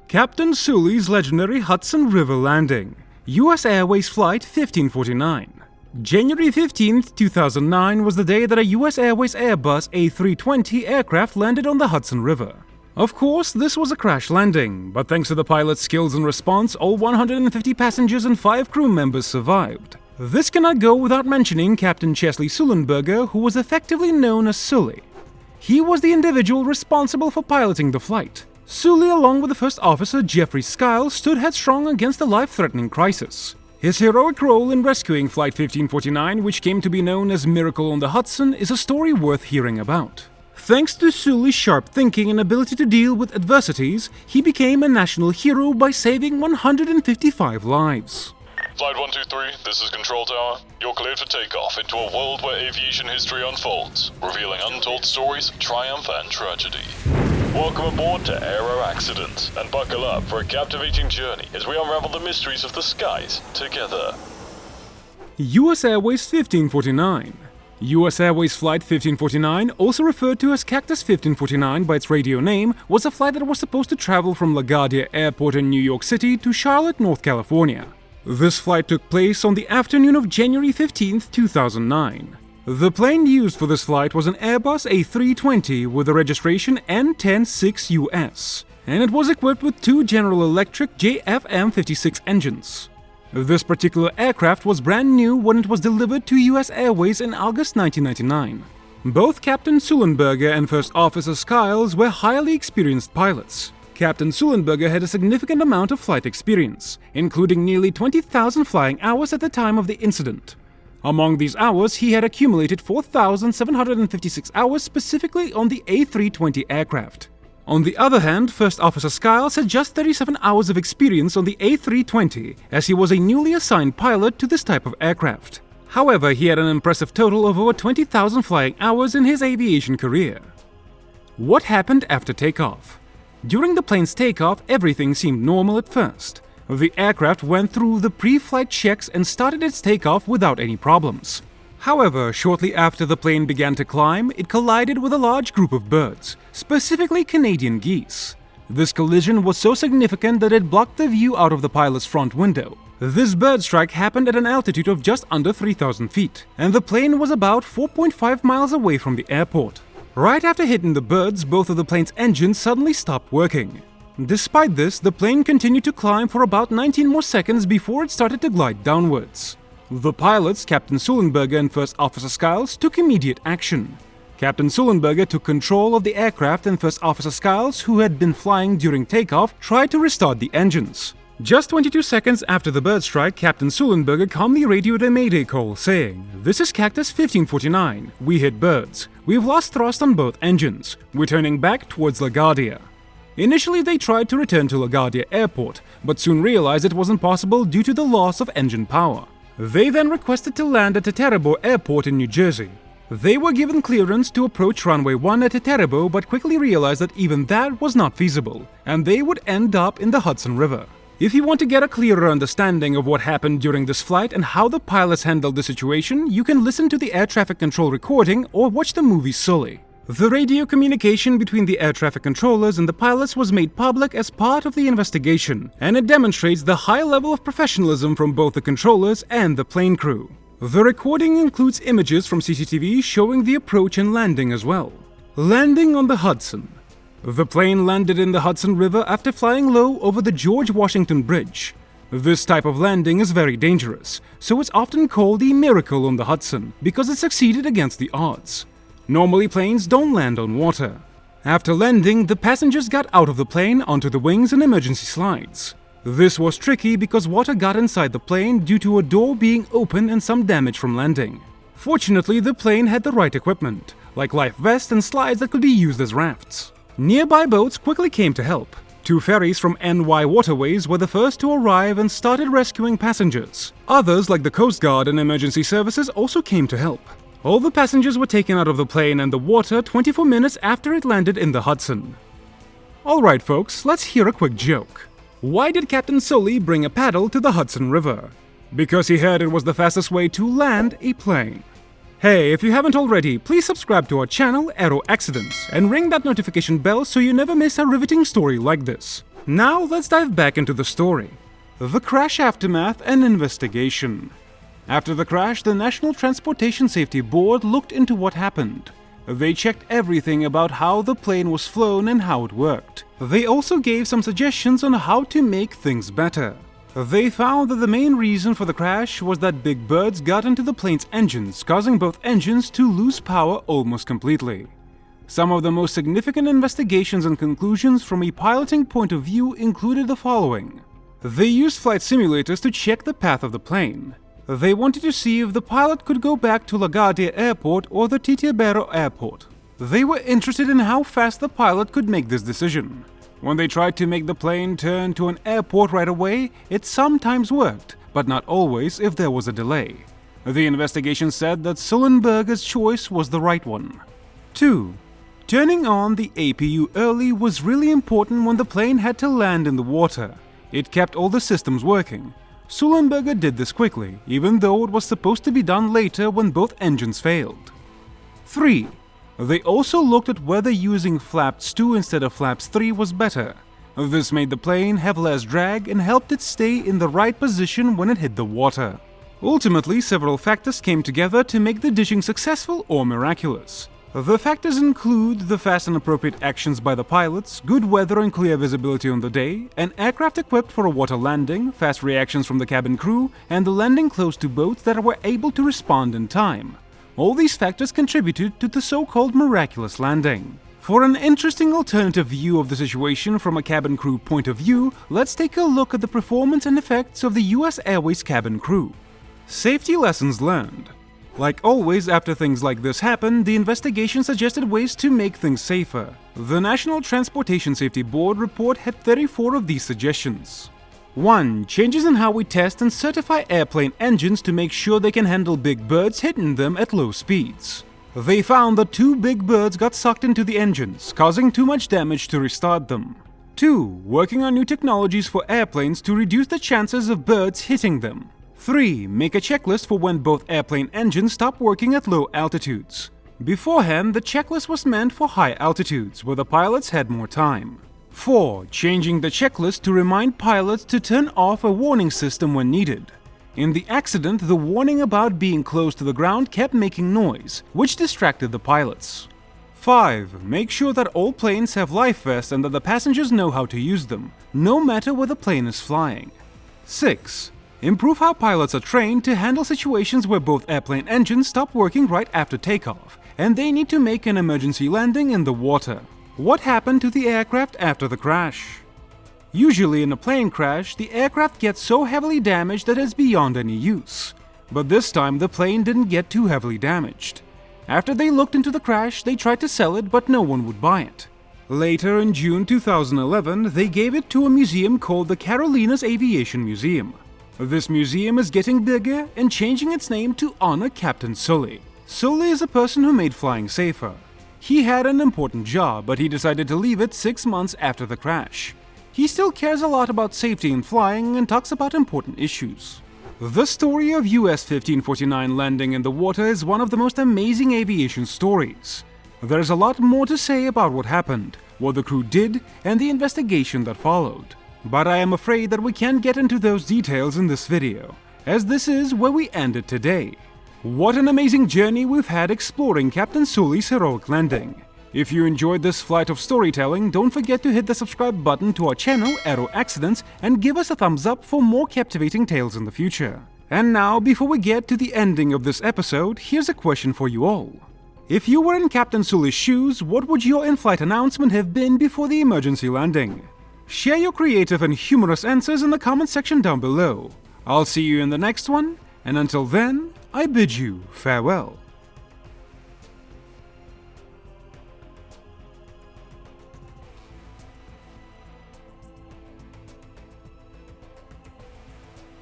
Captain Sully's legendary Hudson River landing. U.S. Airways Flight 1549. January 15, 2009 was the day that a U.S. Airways Airbus A320 aircraft landed on the Hudson River. Of course, this was a crash landing, but thanks to the pilot's skills and response, all 150 passengers and 5 crew members survived. This cannot go without mentioning Captain Chesley Sullenberger, who was effectively known as Sully. He was the individual responsible for piloting the flight. Sully, along with the first officer Jeffrey Skiles, stood headstrong against a life-threatening crisis. His heroic role in rescuing Flight 1549, which came to be known as Miracle on the Hudson, is a story worth hearing about. Thanks to Sully's sharp thinking and ability to deal with adversities, he became a national hero by saving 155 lives. Flight 123, this is Control Tower. You're cleared for takeoff into a world where aviation history unfolds, revealing untold stories of triumph and tragedy. Welcome aboard to Aero Accident, and buckle up for a captivating journey as we unravel the mysteries of the skies together. U.S. Airways 1549. U.S. Airways Flight 1549, also referred to as Cactus 1549 by its radio name, was a flight that was supposed to travel from LaGuardia Airport in New York City to Charlotte, North Carolina. This flight took place on the afternoon of January 15, 2009. The plane used for this flight was an Airbus A320 with the registration N106US, and it was equipped with 2 General Electric JFM56 engines. This particular aircraft was brand new when it was delivered to U.S. Airways in August 1999. Both Captain Sullenberger and First Officer Skiles were highly experienced pilots. Captain Sullenberger had a significant amount of flight experience, including nearly 20,000 flying hours at the time of the incident. Among these hours, he had accumulated 4,756 hours specifically on the A320 aircraft. On the other hand, First Officer Skiles had just 37 hours of experience on the A320, as he was a newly assigned pilot to this type of aircraft. However, he had an impressive total of over 20,000 flying hours in his aviation career. What happened after takeoff? During the plane's takeoff, everything seemed normal at first. The aircraft went through the pre-flight checks and started its takeoff without any problems. However, shortly after the plane began to climb, it collided with a large group of birds, specifically Canadian geese. This collision was so significant that it blocked the view out of the pilot's front window. This bird strike happened at an altitude of just under 3,000 feet, and the plane was about 4.5 miles away from the airport. Right after hitting the birds, both of the plane's engines suddenly stopped working. Despite this, the plane continued to climb for about 19 more seconds before it started to glide downwards. The pilots, Captain Sullenberger and First Officer Skiles, took immediate action. Captain Sullenberger took control of the aircraft and First Officer Skiles, who had been flying during takeoff, tried to restart the engines. Just 22 seconds after the bird strike, Captain Sullenberger calmly radioed a mayday call saying, "This is Cactus 1549. We hit birds. We've lost thrust on both engines. We're turning back towards LaGuardia." Initially, they tried to return to LaGuardia Airport, but soon realized it wasn't possible due to the loss of engine power. They then requested to land at Aero Airport in New Jersey. They were given clearance to approach runway 1 at Aero, but quickly realized that even that was not feasible, and they would end up in the Hudson River. If you want to get a clearer understanding of what happened during this flight and how the pilots handled the situation, you can listen to the air traffic control recording or watch the movie Sully. The radio communication between the air traffic controllers and the pilots was made public as part of the investigation, and it demonstrates the high level of professionalism from both the controllers and the plane crew. The recording includes images from CCTV showing the approach and landing as well. Landing on the Hudson. The plane landed in the Hudson River after flying low over the George Washington Bridge. This type of landing is very dangerous, so it's often called the Miracle on the Hudson because it succeeded against the odds. Normally, planes don't land on water. After landing, the passengers got out of the plane onto the wings and emergency slides. This was tricky because water got inside the plane due to a door being open and some damage from landing. Fortunately, the plane had the right equipment, like life vests and slides that could be used as rafts. Nearby boats quickly came to help. 2 ferries from NY Waterways were the first to arrive and started rescuing passengers. Others, like the Coast Guard and emergency services, also came to help. All the passengers were taken out of the plane and the water 24 minutes after it landed in the Hudson. Alright folks, let's hear a quick joke. Why did Captain Sully bring a paddle to the Hudson River? Because he heard it was the fastest way to land a plane. Hey, if you haven't already, please subscribe to our channel, Aero Accidents, and ring that notification bell so you never miss a riveting story like this. Now let's dive back into the story. The crash aftermath and investigation. After the crash, the National Transportation Safety Board looked into what happened. They checked everything about how the plane was flown and how it worked. They also gave some suggestions on how to make things better. They found that the main reason for the crash was that big birds got into the plane's engines, causing both engines to lose power almost completely. Some of the most significant investigations and conclusions from a piloting point of view included the following. They used flight simulators to check the path of the plane. They wanted to see if the pilot could go back to LaGuardia Airport or the Aero Airport. They were interested in how fast the pilot could make this decision. When they tried to make the plane turn to an airport right away, it sometimes worked, but not always if there was a delay. The investigation said that Sullenberger's choice was the right one. 2. Turning on the APU early was really important when the plane had to land in the water. It kept all the systems working. Sullenberger did this quickly, even though it was supposed to be done later when both engines failed. 3. They also looked at whether using flaps 2 instead of flaps 3 was better. This made the plane have less drag and helped it stay in the right position when it hit the water. Ultimately, several factors came together to make the ditching successful or miraculous. The factors include the fast and appropriate actions by the pilots, good weather and clear visibility on the day, an aircraft equipped for a water landing, fast reactions from the cabin crew, and the landing close to boats that were able to respond in time. All these factors contributed to the so-called miraculous landing. For an interesting alternative view of the situation from a cabin crew point of view, let's take a look at the performance and effects of the US Airways cabin crew. Safety lessons learned. Like always, after things like this happen, the investigation suggested ways to make things safer. The National Transportation Safety Board report had 34 of these suggestions. 1. Changes in how we test and certify airplane engines to make sure they can handle big birds hitting them at low speeds. They found that 2 big birds got sucked into the engines, causing too much damage to restart them. 2. Working on new technologies for airplanes to reduce the chances of birds hitting them. 3. Make a checklist for when both airplane engines stop working at low altitudes. Beforehand, the checklist was meant for high altitudes, where the pilots had more time. 4. Changing the checklist to remind pilots to turn off a warning system when needed. In the accident, the warning about being close to the ground kept making noise, which distracted the pilots. 5. Make sure that all planes have life vests and that the passengers know how to use them, no matter where the plane is flying. 6. Improve how pilots are trained to handle situations where both airplane engines stop working right after takeoff, and they need to make an emergency landing in the water. What happened to the aircraft after the crash? Usually in a plane crash, the aircraft gets so heavily damaged that it's beyond any use. But this time the plane didn't get too heavily damaged. After they looked into the crash, they tried to sell it, but no one would buy it. Later in June 2011, they gave it to a museum called the Carolinas Aviation Museum. This museum is getting bigger and changing its name to honor Captain Sully. Sully is a person who made flying safer. He had an important job, but he decided to leave it 6 months after the crash. He still cares a lot about safety in flying and talks about important issues. The story of US 1549 landing in the water is one of the most amazing aviation stories. There's a lot more to say about what happened, what the crew did, and the investigation that followed. But I am afraid that we can't get into those details in this video, as this is where we end it today. What an amazing journey we've had exploring Captain Sully's heroic landing. If you enjoyed this flight of storytelling, don't forget to hit the subscribe button to our channel, Aero Accidents, and give us a thumbs up for more captivating tales in the future. And now, before we get to the ending of this episode, here's a question for you all. If you were in Captain Sully's shoes, what would your in-flight announcement have been before the emergency landing? Share your creative and humorous answers in the comment section down below. I'll see you in the next one, and until then, I bid you farewell.